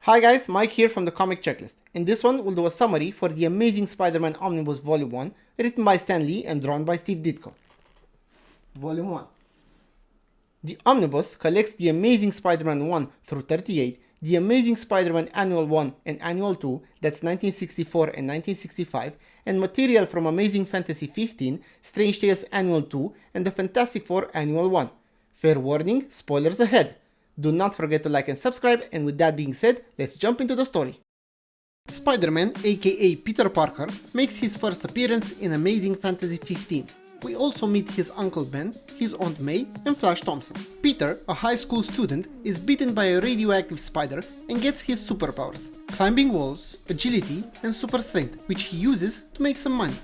Hi guys, Mike here from the Comic Checklist. In this one, we'll do a summary for the Amazing Spider-Man Omnibus Volume 1, written by Stan Lee and drawn by Steve Ditko. Volume 1. The Omnibus collects the Amazing Spider-Man 1 through 38, the Amazing Spider-Man Annual 1 and Annual 2, that's 1964 and 1965, and material from Amazing Fantasy 15, Strange Tales Annual 2, and the Fantastic Four Annual 1. Fair warning, spoilers ahead. Do not forget to like and subscribe, and with that being said, let's jump into the story. Spider-Man, aka Peter Parker, makes his first appearance in Amazing Fantasy 15. We also meet his Uncle Ben, his Aunt May, and Flash Thompson. Peter, a high school student, is bitten by a radioactive spider and gets his superpowers: climbing walls, agility, and super strength, which he uses to make some money.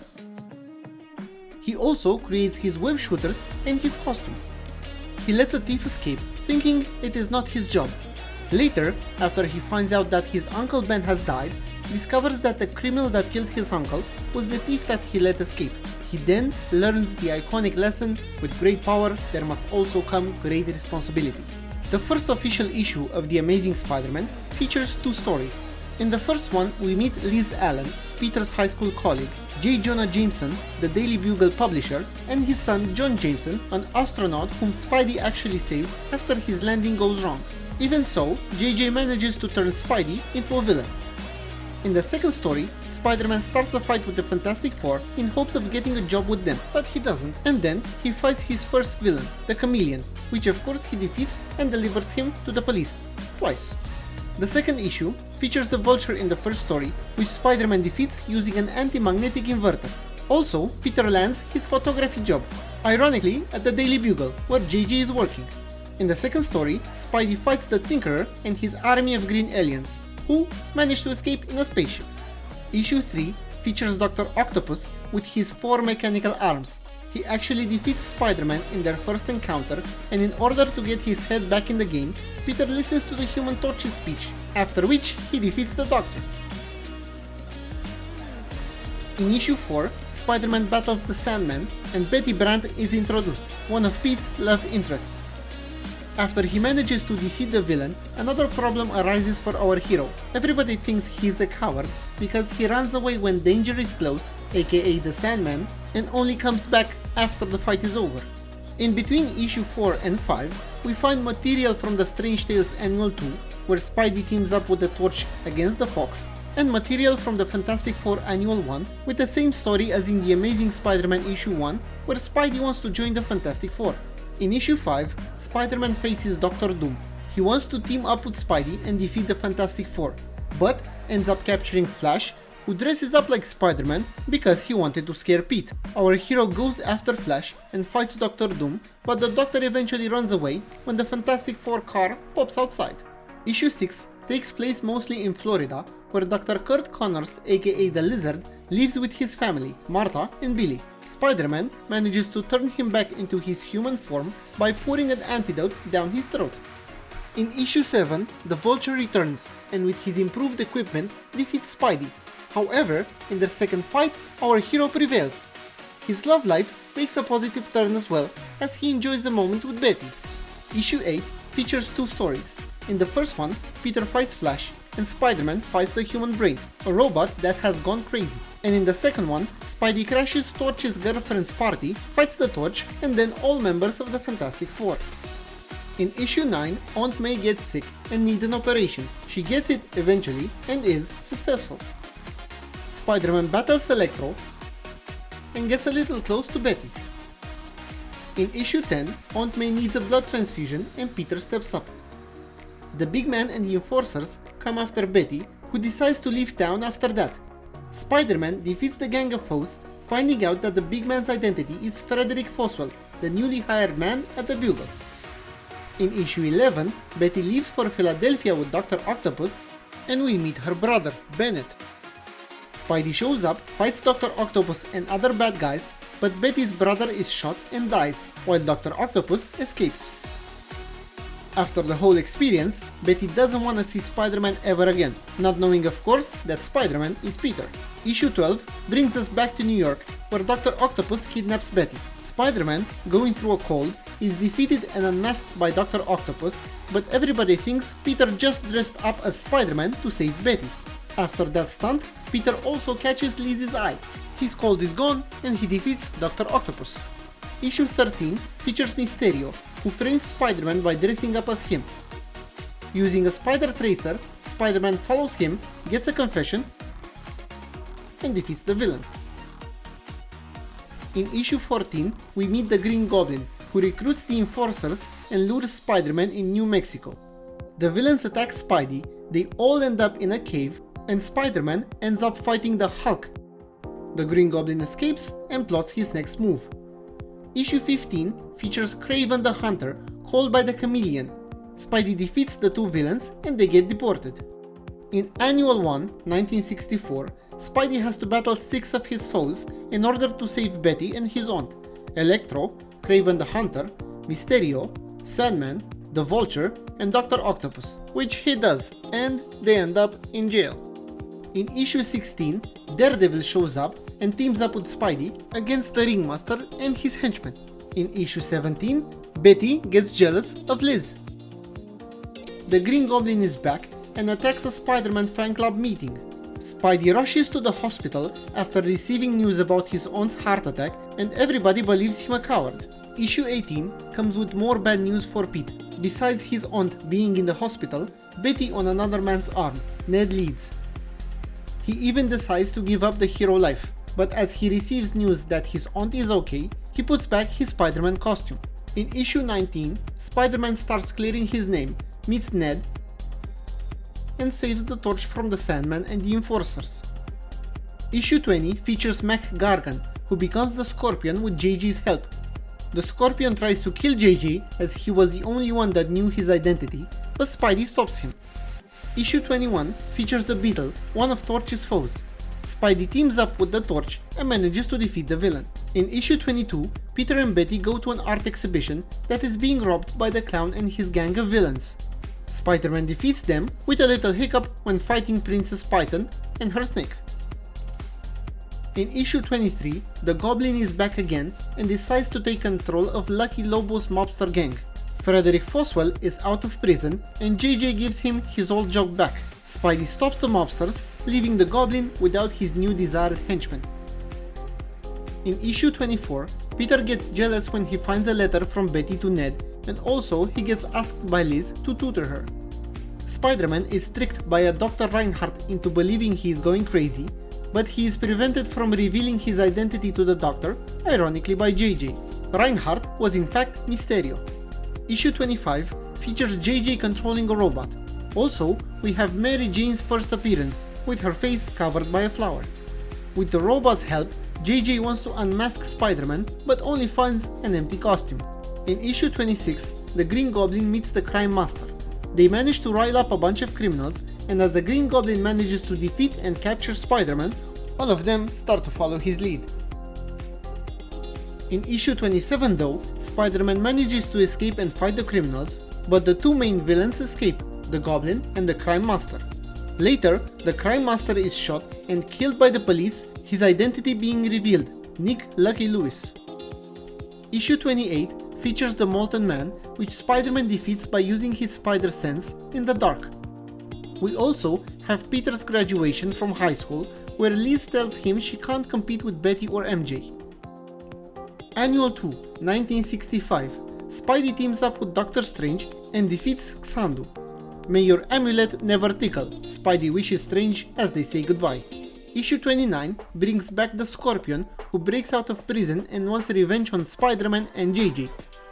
He also creates his web shooters and his costume. He lets a thief escape, thinking it is not his job. Later, after he finds out that his Uncle Ben has died, he discovers that the criminal that killed his uncle was the thief that he let escape. He then learns the iconic lesson: with great power there must also come great responsibility. The first official issue of The Amazing Spider-Man features two stories. In the first one, we meet Liz Allen, Peter's high school colleague, J. Jonah Jameson, the Daily Bugle publisher, and his son John Jameson, an astronaut whom Spidey actually saves after his landing goes wrong. Even so, JJ manages to turn Spidey into a villain. In the second story, Spider-Man starts a fight with the Fantastic Four in hopes of getting a job with them, but he doesn't, and then he fights his first villain, the Chameleon, which of course he defeats and delivers him to the police. Twice. The second issue features the Vulture in the first story, which Spider-Man defeats using an anti-magnetic inverter. Also, Peter lands his photography job, ironically at the Daily Bugle, where JJ is working. In the second story, Spidey fights the Tinkerer and his army of green aliens, who manage to escape in a spaceship. Issue 3 features Dr. Octopus with his 4 mechanical arms. He actually defeats Spider-Man in their first encounter, and in order to get his head back in the game, Peter listens to the Human Torch's speech, after which he defeats the Doctor. In issue 4, Spider-Man battles the Sandman, and Betty Brant is introduced, one of Pete's love interests. After he manages to defeat the villain, another problem arises for our hero. Everybody thinks he's a coward because he runs away when danger is close, aka the Sandman, and only comes back after the fight is over. In between issue 4 and 5, we find material from the Strange Tales Annual 2, where Spidey teams up with the Torch against the Fox, and material from the Fantastic Four Annual 1, with the same story as in the Amazing Spider-Man issue 1, where Spidey wants to join the Fantastic Four. In issue 5, Spider-Man faces Doctor Doom. He wants to team up with Spidey and defeat the Fantastic Four, but ends up capturing Flash, who dresses up like Spider-Man because he wanted to scare Pete. Our hero goes after Flash and fights Doctor Doom, but the Doctor eventually runs away when the Fantastic Four car pops outside. Issue 6 takes place mostly in Florida, where Dr. Kurt Connors, aka the Lizard, lives with his family, Martha and Billy. Spider-Man manages to turn him back into his human form by pouring an antidote down his throat. In issue 7, the Vulture returns, and with his improved equipment defeats Spidey. However, in their second fight, our hero prevails. His love life makes a positive turn as well, as he enjoys the moment with Betty. Issue 8 features two stories. In the first one, Peter fights Flash, and Spider-Man fights the Human Brain, a robot that has gone crazy. And in the second one, Spidey crashes Torch's girlfriend's party, fights the Torch, and then all members of the Fantastic Four. In issue 9, Aunt May gets sick and needs an operation. She gets it eventually and is successful. Spider-Man battles Electro and gets a little close to Betty. In issue 10, Aunt May needs a blood transfusion and Peter steps up. The Big Man and the Enforcers come after Betty, who decides to leave town after that. Spider-Man defeats the gang of foes, finding out that the Big Man's identity is Frederick Foswell, the newly hired man at the Bugle. In issue 11, Betty leaves for Philadelphia with Dr. Octopus, and we meet her brother, Bennett. Spidey shows up, fights Dr. Octopus and other bad guys, but Betty's brother is shot and dies, while Dr. Octopus escapes. After the whole experience, Betty doesn't want to see Spider-Man ever again, not knowing of course that Spider-Man is Peter. Issue 12 brings us back to New York, where Dr. Octopus kidnaps Betty. Spider-Man, going through a cold, is defeated and unmasked by Dr. Octopus, but everybody thinks Peter just dressed up as Spider-Man to save Betty. After that stunt, Peter also catches Lizzie's eye. His cold is gone and he defeats Dr. Octopus. Issue 13 features Mysterio, who frames Spider-Man by dressing up as him. Using a spider tracer, Spider-Man follows him, gets a confession, and defeats the villain. In issue 14, we meet the Green Goblin, who recruits the Enforcers and lures Spider-Man in New Mexico. The villains attack Spidey, they all end up in a cave, and Spider-Man ends up fighting the Hulk. The Green Goblin escapes and plots his next move. Issue 15 features Kraven the Hunter, called by the Chameleon. Spidey defeats the two villains and they get deported. In Annual 1, 1964, Spidey has to battle 6 of his foes in order to save Betty and his aunt: Electro, Kraven the Hunter, Mysterio, Sandman, the Vulture, and Dr. Octopus, which he does, and they end up in jail. In issue 16, Daredevil shows up and teams up with Spidey against the Ringmaster and his henchmen. In issue 17, Betty gets jealous of Liz. The Green Goblin is back and attacks a Spider-Man fan club meeting. Spidey rushes to the hospital after receiving news about his aunt's heart attack, and everybody believes him a coward. Issue 18 comes with more bad news for Pete. Besides his aunt being in the hospital, Betty on another man's arm, Ned Leeds. He even decides to give up the hero life, but as he receives news that his aunt is okay, he puts back his Spider-Man costume. In issue 19, Spider-Man starts clearing his name, meets Ned, and saves the torch from the Sandman and the Enforcers. Issue 20 features Mac Gargan, who becomes the Scorpion with JJ's help. The Scorpion tries to kill JJ as he was the only one that knew his identity, but Spidey stops him. Issue 21 features the Beetle, one of Torch's foes. Spidey teams up with the Torch and manages to defeat the villain. In issue 22, Peter and Betty go to an art exhibition that is being robbed by the Clown and his gang of villains. Spider-Man defeats them with a little hiccup when fighting Princess Python and her snake. In issue 23, the Goblin is back again and decides to take control of Lucky Lobo's mobster gang. Frederick Foswell is out of prison and JJ gives him his old job back. Spidey stops the mobsters, leaving the Goblin without his new desired henchman. In issue 24, Peter gets jealous when he finds a letter from Betty to Ned, and also he gets asked by Liz to tutor her. Spider-Man is tricked by a Dr. Reinhardt into believing he is going crazy, but he is prevented from revealing his identity to the Doctor, ironically by JJ. Reinhardt was in fact Mysterio. Issue 25 features JJ controlling a robot. Also, we have Mary Jane's first appearance, with her face covered by a flower. With the robot's help, JJ wants to unmask Spider-Man, but only finds an empty costume. In issue 26, the Green Goblin meets the Crime Master. They manage to rile up a bunch of criminals, and as the Green Goblin manages to defeat and capture Spider-Man, all of them start to follow his lead. In issue 27 though, Spider-Man manages to escape and fight the criminals, but the two main villains escape, the Goblin and the Crime Master. Later, the Crime Master is shot and killed by the police, his identity being revealed, Nick Lucky Lewis. Issue 28 features the Molten Man, which Spider-Man defeats by using his spider sense in the dark. We also have Peter's graduation from high school, where Liz tells him she can't compete with Betty or MJ. Annual 2, 1965, Spidey teams up with Doctor Strange and defeats Xandu. May your amulet never tickle, Spidey wishes Strange as they say goodbye. Issue 29 brings back the Scorpion, who breaks out of prison and wants revenge on Spider-Man and JJ.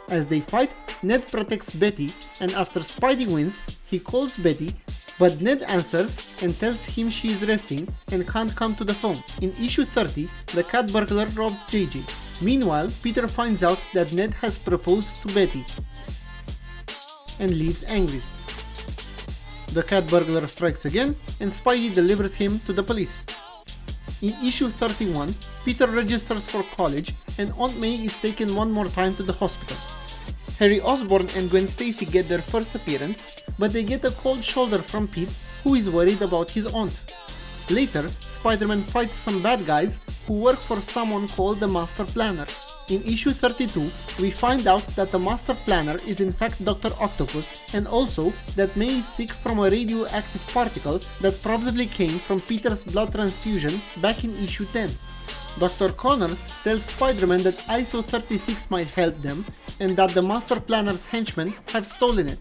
As they fight, Ned protects Betty, and after Spidey wins, he calls Betty, but Ned answers and tells him she is resting and can't come to the phone. In issue 30, the cat burglar robs JJ. Meanwhile, Peter finds out that Ned has proposed to Betty and leaves angry. The cat burglar strikes again, and Spidey delivers him to the police. In issue 31, Peter registers for college, and Aunt May is taken one more time to the hospital. Harry Osborn and Gwen Stacy get their first appearance, but they get a cold shoulder from Pete, who is worried about his aunt. Later, Spider-Man fights some bad guys who work for someone called the Master Planner. In issue 32, we find out that the Master Planner is in fact Dr. Octopus, and also that May is sick from a radioactive particle that probably came from Peter's blood transfusion back in issue 10. Dr. Connors tells Spider-Man that ISO 36 might help them, and that the Master Planner's henchmen have stolen it.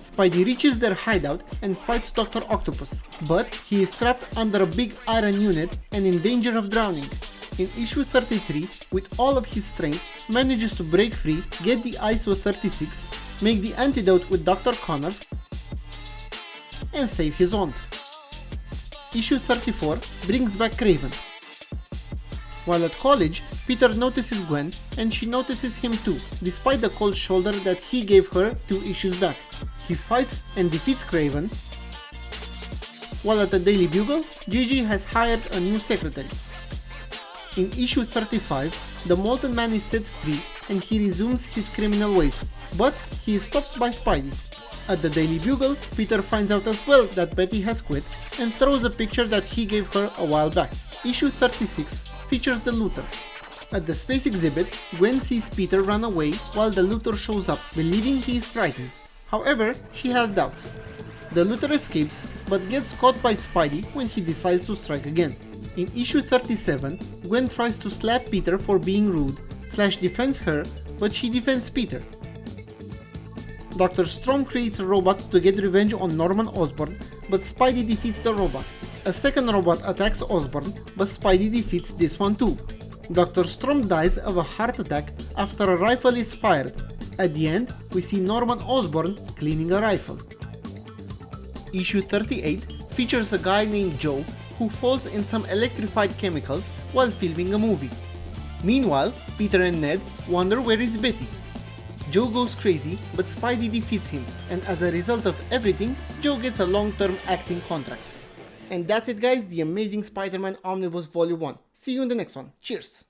Spidey reaches their hideout and fights Dr. Octopus, but he is trapped under a big iron unit and in danger of drowning. In issue 33, with all of his strength, manages to break free, get the ISO 36, make the antidote with Dr. Connors, and save his aunt. Issue 34 brings back Craven. While at college, Peter notices Gwen, and she notices him too, despite the cold shoulder that he gave her 2 issues back. He fights and defeats Craven, while at the Daily Bugle, Gigi has hired a new secretary. In issue 35, the Molten Man is set free and he resumes his criminal ways, but he is stopped by Spidey. At the Daily Bugle, Peter finds out as well that Betty has quit and throws a picture that he gave her a while back. Issue 36 features the Looter. At the space exhibit, Gwen sees Peter run away while the Looter shows up, believing he is frightened. However, she has doubts. The Looter escapes, but gets caught by Spidey when he decides to strike again. In issue 37, Gwen tries to slap Peter for being rude. Flash defends her, but she defends Peter. Dr. Storm creates a robot to get revenge on Norman Osborn, but Spidey defeats the robot. A second robot attacks Osborn, but Spidey defeats this one too. Dr. Storm dies of a heart attack after a rifle is fired. At the end, we see Norman Osborn cleaning a rifle. Issue 38 features a guy named Joe who falls in some electrified chemicals while filming a movie. Meanwhile, Peter and Ned wonder where is Betty. Joe goes crazy, but Spidey defeats him, and as a result of everything, Joe gets a long-term acting contract. And that's it guys, the Amazing Spider-Man Omnibus Volume 1. See you in the next one. Cheers!